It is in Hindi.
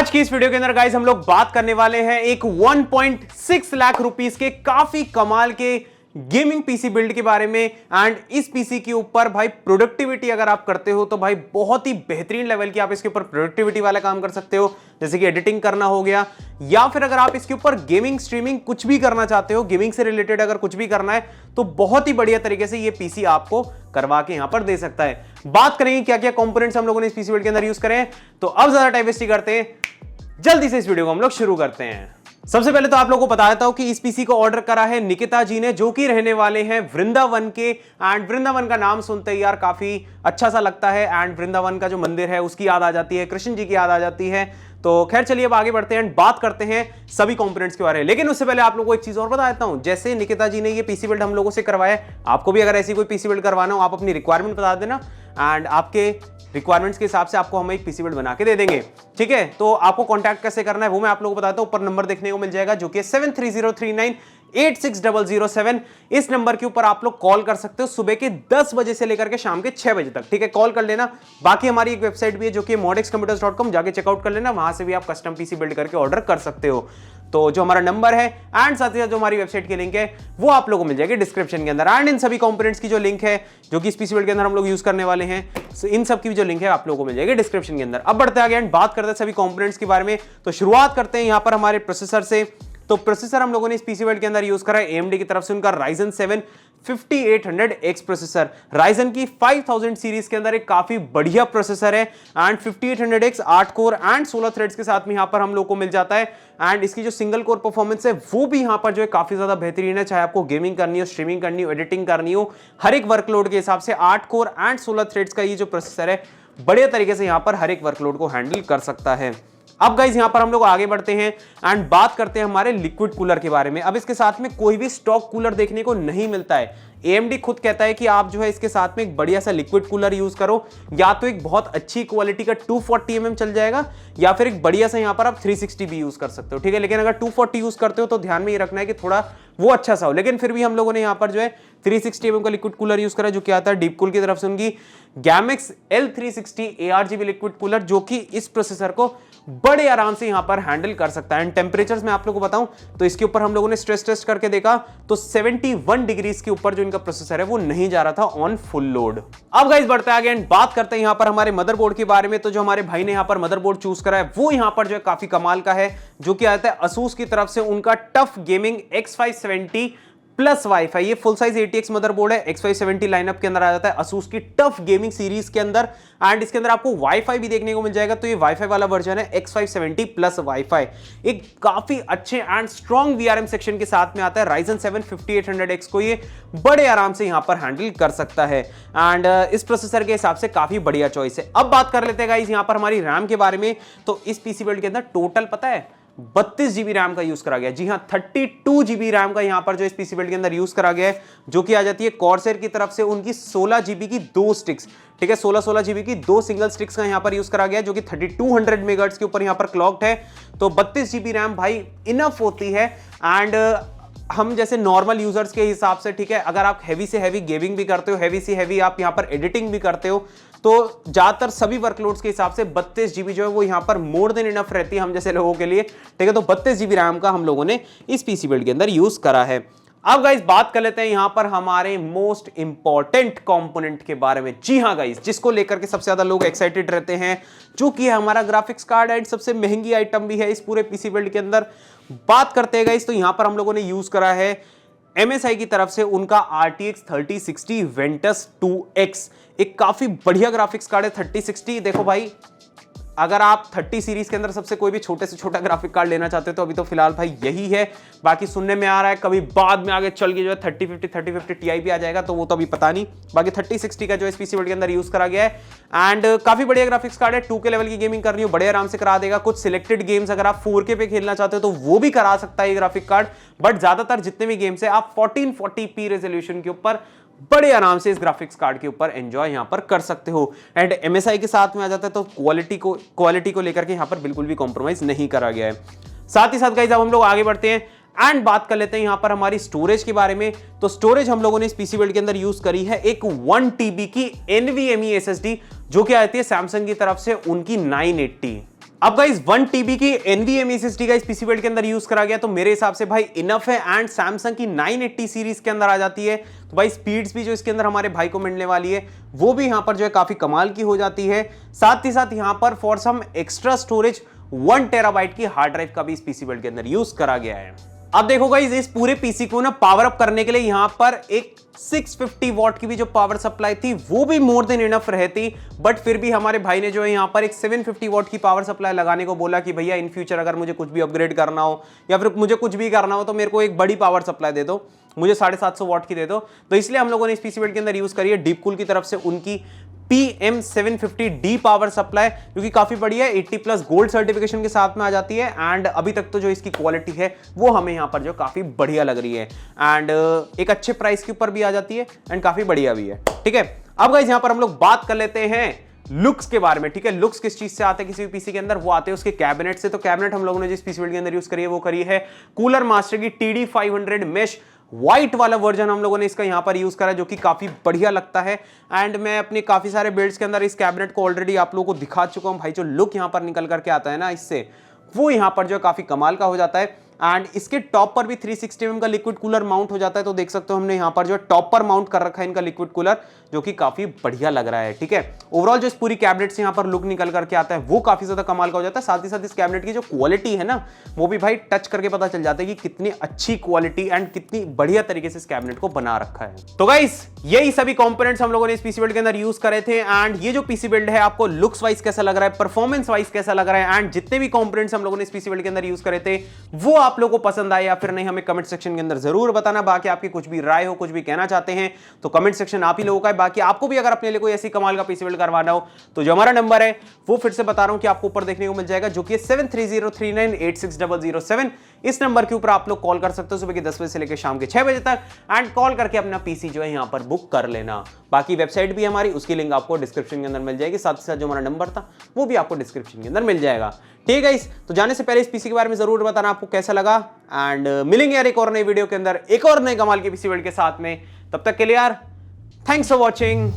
आज की इस वीडियो के अंदर गाइस हम लोग बात करने वाले हैं एक 1.6 लाख रुपीस के काफी कमाल के गेमिंग पीसी बिल्ड के बारे में। एंड इस पीसी के ऊपर भाई प्रोडक्टिविटी अगर आप करते हो तो भाई बहुत ही बेहतरीन लेवल की आप इसके ऊपर प्रोडक्टिविटी वाला काम कर सकते हो, जैसे कि एडिटिंग करना हो गया, या फिर अगर आप इसके ऊपर गेमिंग स्ट्रीमिंग कुछ भी करना चाहते हो, गेमिंग से रिलेटेड अगर कुछ भी करना है तो बहुत ही बढ़िया तरीके से ये पीसी आपको करवा के यहां पर दे सकता है। बात करेंगे क्या क्या कंपोनेंट्स हम लोगों ने इस पीसी बिल्ड के अंदर यूज करें, तो अब ज्यादा टाइम वेस्ट करते हैं, जल्दी से इस वीडियो को हम लोग शुरू करते हैं। सबसे पहले तो आप लोगों को बता देता हूं कि इस पीसी को ऑर्डर करा है निकिता जी ने, जो कि रहने वाले हैं वृंदावन के। एंड वृंदावन का नाम सुनते ही यार काफी अच्छा सा लगता है, एंड वृंदावन का जो मंदिर है उसकी याद आ जाती है, कृष्ण जी की याद आ जाती है। तो खैर चलिए अब आगे बढ़ते हैं, बात करते हैं सभी कंपोनेंट्स के बारे में। लेकिन उससे पहले आप लोगों को एक चीज और बता देता हूं, जैसे निकिता जी ने ये पीसी बिल्ड हम लोगों से करवाया, आपको भी अगर ऐसी कोई पीसी बिल्ड करवाना हो आप अपनी रिक्वायरमेंट बता देना, एंड आपके रिक्वायरमेंट्स के हिसाब से आपको हम एक पीसी बिल्ड बना के दे देंगे। ठीक है, तो आपको कांटेक्ट कैसे करना है वो मैं आप लोगों को बताता हूं। ऊपर नंबर देखने को मिल जाएगा जो कि 7303986007। इस नंबर के ऊपर आप लोग कॉल कर सकते हो सुबह के 10 बजे से लेकर के शाम के 6 बजे तक। ठीक है, कॉल कर लेना। बाकी हमारी एक वेबसाइट भी है जो कि modexcomputers.com, जाके चेकआउट कर लेना, वहां से भी आप कस्टम पीसी बिल्ड करके ऑर्डर कर सकते हो। तो जो हमारा नंबर है एंड साथ ही साथ जो हमारी वेबसाइट की लिंक है वो आप लोगों को मिल जाएगी डिस्क्रिप्शन के अंदर। एंड इन सभी कंपोनेंट्स की जो लिंक है जो कि इस पीसी बिल्ड के अंदर हम लोग यूज करने वाले हैं, इन सब की भी जो लिंक है आप लोगों को मिल जाएगी डिस्क्रिप्शन के अंदर। अब बढ़ते आगे एंड बात करते हैं सभी कंपोनेंट्स के बारे में। तो शुरुआत करते हैं यहां पर हमारे प्रोसेसर से। तो प्रोसेसर हम लोगों ने इस पीसी बिल्ड के अंदर यूज करा है AMD की तरफ से उनका Ryzen 7 5800X प्रोसेसर। Ryzen की 5000 सीरीज के अंदर एक काफी बढ़िया प्रोसेसर है, and 5800X 8 core and 16 threads के साथ में यहां पर हम लोग को मिल जाता है। एंड इसकी जो सिंगल कोर परफॉर्मेंस है वो भी यहां पर जो है काफी ज्यादा बेहतरीन है, चाहे आपको गेमिंग करनी हो, स्ट्रीमिंग करनी हो, एडिटिंग करनी हो, हर एक वर्कलोड के हिसाब से 8 कोर एंड 16 थ्रेड्स का ये जो प्रोसेसर है बढ़िया तरीके से यहां पर हर एक वर्कलोड को हैंडल कर सकता है। अब गाइज यहां पर हम लोग आगे बढ़ते हैं एंड बात करते हैं हमारे लिक्विड कूलर के बारे में। अब इसके साथ में कोई भी स्टॉक कूलर देखने को नहीं मिलता है। AMD खुद कहता है कि आप जो है इसके साथ में एक बढ़िया सा लिक्विड कूलर यूज करो, या तो एक बहुत अच्छी क्वालिटी का 240 mm चल जाएगा, या फिर एक बढ़िया सा यहां पर आप 360 भी यूज कर सकते हो। ठीक है, लेकिन अगर 240 यूज करते हो तो ध्यान में ये रखना है कि थोड़ा वो अच्छा सा हो। लेकिन फिर भी हम लोगों ने यहां पर जो है 360 mm का लिक्विड कूलर यूज करा, जो कि आता है डीपकूल की तरफ से उनकी गैमेक्स L360 ARGB लिक्विड कूलर, जो कि इस प्रोसेसर को बड़े आराम से यहां पर हैंडल कर सकता है। एंड टेंपरेचर्स में आप लोगों को बताऊं तो इसके ऊपर हम लोगों ने स्ट्रेस टेस्ट करके देखा तो 71 डिग्रीज के ऊपर जो इनका प्रोसेसर है वो नहीं जा रहा था ऑन फुल लोड। अब गाइस बढ़ते आगे एंड बात करते हैं यहां पर हमारे मदरबोर्ड के बारे में। तो जो हमारे भाई ने यहां पर मदरबोर्ड चूज करा है वो यहां पर जो है काफी कमाल का है, जो कि आता है ASUS की तरफ से उनका TUF gaming X570 plus wifi. ये फुल साइज ATX मदरबोर्ड है, X570 लाइनअप के अंदर आ जाता है ASUS की टफ गेमिंग सीरीज के अंदर। एंड इसके अंदर आपको वाईफाई भी देखने को मिल जाएगा, तो ये वाईफाई वाला वर्जन है X570 प्लस वाईफाई। एक काफी अच्छे एंड स्ट्रॉन्ग VRM सेक्शन के साथ में आता है। Ryzen 7 5800X को ये बड़े आराम से यहां पर हैंडल कर सकता है, एंड इस प्रोसेसर के हिसाब से काफी बढ़िया चॉइस है। अब बात कर लेते हैं गाइस यहां पर हमारी रैम के बारे में। तो इस पीसी बिल्ड के अंदर टोटल पता है 32 GB रैम का यूज करा गया। जी हां, 32 GB रैम का यहां पर जो इस पीसी बिल्ड के अंदर यूज करा गया है, जो कि आ जाती है कॉर्सर की तरफ से उनकी 16 GB की 2 स्टिक्स। ठीक है, 16 GB की 2 सिंगल स्टिक्स का यहां पर यूज करा गया है, जो कि 3200 मेगाहर्ट्ज के ऊपर यहां पर क्लॉक्ड है। तो 32 GB रैम भाई इनफ होती है। एंड हम जैसे नॉर्मल यूजर्स के हिसाब से, ठीक है, अगर आप हैवी से हैवी गेमिंग भी करते हो, हैवी से हैवी आप यहां पर एडिटिंग भी करते हो, तो ज्यादातर सभी वर्कलोड्स के हिसाब से 32 GB जो है वो यहां पर मोर देन इनफ रहती है हम जैसे लोगों के लिए। ठीक है, तो 32 GB रैम का हम लोगों ने इस पीसी बिल्ड के अंदर यूज करा है। अब गाइस बात कर लेते हैं यहां पर हमारे मोस्ट इंपॉर्टेंट कंपोनेंट के बारे में। जी हां गाइस, जिसको लेकर के सबसे ज्यादा लोग एक्साइटेड रहते हैं, जो कि है हमारा ग्राफिक्स कार्ड, एंड सबसे महंगी आइटम भी है इस पूरे पीसी बिल्ड के अंदर। बात करते हैं गाइस, तो यहां पर हम लोगों ने यूज करा है MSI की तरफ से उनका RTX 3060 Ventus 2X। एक काफी बढ़िया ग्राफिक्स कार्ड है 3060। देखो भाई, अगर आप 30 सीरीज के अंदर सबसे कोई भी छोटे से छोटा ग्राफिक कार्ड लेना चाहते हो तो अभी तो फिलहाल भाई यही है। बाकी सुनने में आ रहा है कभी बाद में आगे चल के जो है 3050 Ti भी आ जाएगा, तो वो तो अभी पता नहीं। बाकी 3060 का जो इस पीसी बिल्ड के अंदर यूज करा गया है, एंड काफी बढ़िया ग्राफिक्स कार्ड है। 2K लेवल की गेमिंग करनी हो बड़े आराम से करा देगा। कुछ सिलेक्टेड गेम्स अगर आप 4K पे खेलना चाहते हो तो वो भी करा सकता है ये ग्राफिक कार्ड, बट ज्यादातर जितने भी गेम्स है आप 1440p रेजोल्यूशन के ऊपर बड़े आराम से इस ग्राफिक्स कार्ड के ऊपर एंजॉय यहां पर कर सकते हो। एंड MSI के साथ में आ जाता है तो क्वालिटी को लेकर के यहां पर बिल्कुल भी कॉम्प्रोमाइज नहीं करा गया है। साथ ही साथ गाइस अब हम लोग आगे बढ़ते हैं एंड बात कर लेते हैं यहां पर हमारी स्टोरेज के बारे में। तो स्टोरेज हम लोगों ने इस पीसी बिल्ड के अंदर यूज करी है एक 1 TB की NVMe SSD, जो कि आती है सैमसंग की तरफ से उनकी 980। अब गाइस 1 TB की NVMe SSD का इस पीसी बिल्ड के अंदर यूज करा गया, तो मेरे हिसाब से भाई इनफ है। एंड सैमसंग की 980 सीरीज के अंदर आ जाती है, तो भाई स्पीड्स भी जो इसके अंदर हमारे भाई को मिलने वाली है वो भी यहां पर जो है काफी कमाल की हो जाती है। साथ ही साथ यहां पर for some extra storage 1 terabyte की हार्ड ड्राइव का भी इस पीसी बिल्ड के अंदर यूज करा गया है। अब देखो गाइस, इस पूरे पीसी को ना पावर अप करने के लिए यहां पर एक 650 वॉट की भी जो पावर सप्लाई थी वो भी मोर देन इनफ रहती, बट फिर भी हमारे भाई ने जो है यहां पर एक 750 वॉट की पावर सप्लाई लगाने को बोला कि भैया इन फ्यूचर अगर मुझे कुछ भी अपग्रेड करना हो या फिर मुझे कुछ भी करना हो तो मेरे को एक बड़ी पावर सप्लाई दे दो, मुझे 750 वॉट की दे दो। तो इसलिए हम लोगों ने इस पीसी बिल्ड के अंदर यूज करी है डीपकूल की तरफ से उनकी PM750D पावर सप्लाई, जो कि काफी बढ़िया है, 80+ गोल्ड सर्टिफिकेशन के साथ में आ जाती है। एंड अभी तक तो जो इसकी क्वालिटी है वो हमें यहां पर जो काफी बढ़िया लग रही है, एंड एक अच्छे प्राइस के ऊपर भी आ जाती है एंड काफी बढ़िया भी है। ठीक है, अब गाइस यहां पर हम लोग बात कर लेते हैं लुक्स के बारे में। ठीक है, लुक्स किस चीज से आते हैं किसी भी पीसी के अंदर, वो आते हैं उसके कैबिनेट से। तो कैबिनेट हम लोगों ने जिस पीसी बिल्ड के अंदर यूज करी है वो करी है कूलर मास्टर की TD500 मेश व्हाइट वाला वर्जन हम लोगों ने इसका यहां पर यूज करा, जो कि काफी बढ़िया लगता है। एंड मैं अपने काफी सारे बिल्ड्स के अंदर इस कैबिनेट को ऑलरेडी आप लोगों को दिखा चुका हूं भाई। जो लुक यहां पर निकल करके आता है ना इससे, वो यहां पर जो काफी कमाल का हो जाता है। एंड इसके टॉप पर भी 360 mm का लिक्विड कूलर माउंट हो जाता है, तो देख सकते हो हमने यहां पर जो टॉप पर माउंट कर रखा है इनका लिक्विड कूलर, जो कि काफी बढ़िया लग रहा है। ठीक है, ओवरऑल जो इस पूरी कैबिनेट से यहां पर लुक निकल करके आता है वो काफी ज्यादा कमाल का हो जाता है। साथ ही साथ इस कैबिनेट की जो क्वालिटी है ना वो भी भाई टच करके पता चल जाता है कि कितनी अच्छी क्वालिटी एंड कितनी बढ़िया तरीके से इस कैबिनेट को बना रखा है। तो गाइस यही सभी कंपोनेंट्स हम लोगों ने इस पीसी बिल्ड के अंदर यूज करे थे। एंड ये जो पीसी बिल्ड है आपको लुक्स वाइज कैसा लग रहा है, परफॉर्मेंस वाइज कैसा लग रहा है, एंड जितने भी कंपोनेंट्स हम लोगों ने इस पीसी बिल्ड के अंदर यूज करे थे वो आप लोगों को पसंद आए या फिर नहीं, हमें कमेंट सेक्शन के अंदर जरूर बताना। बाकी आपकी कुछ भी राय हो, कुछ भी कहना चाहते हैं तो कमेंट सेक्शन आप ही लोगों का है। बाकी आपको भी अगर अपने लिए कोई ऐसी कमाल का पीसी बिल्ड करवाना हो तो जो हमारा नंबर है वो फिर से बता रहा हूं कि आपको ऊपर देखने को मिल जाएगा, जो कि 7303986007। इस नंबर के ऊपर आप लोग कॉल कर सकते हो सुबह के 10 बजे से लेकर शाम के 6 बजे तक, एंड कॉल करके अपना पीसी जो है यहां पर बुक कर लेना। बाकी वेबसाइट भी हमारी, उसकी लिंक आपको डिस्क्रिप्शन के अंदर मिल जाएगी। साथ ही साथ जो हमारा नंबर था वो भी आपको डिस्क्रिप्शन के अंदर मिल जाएगा। ठीक है, तो जाने से पहले इस पीसी के बारे में जरूर बताना आपको कैसा लगा। एंड मिलेंगे यार एक और नई वीडियो के अंदर एक और नए कमाल के पीसी बिल्ड के साथ में। तब तक के लिए यार थैंक्स फॉर वॉचिंग।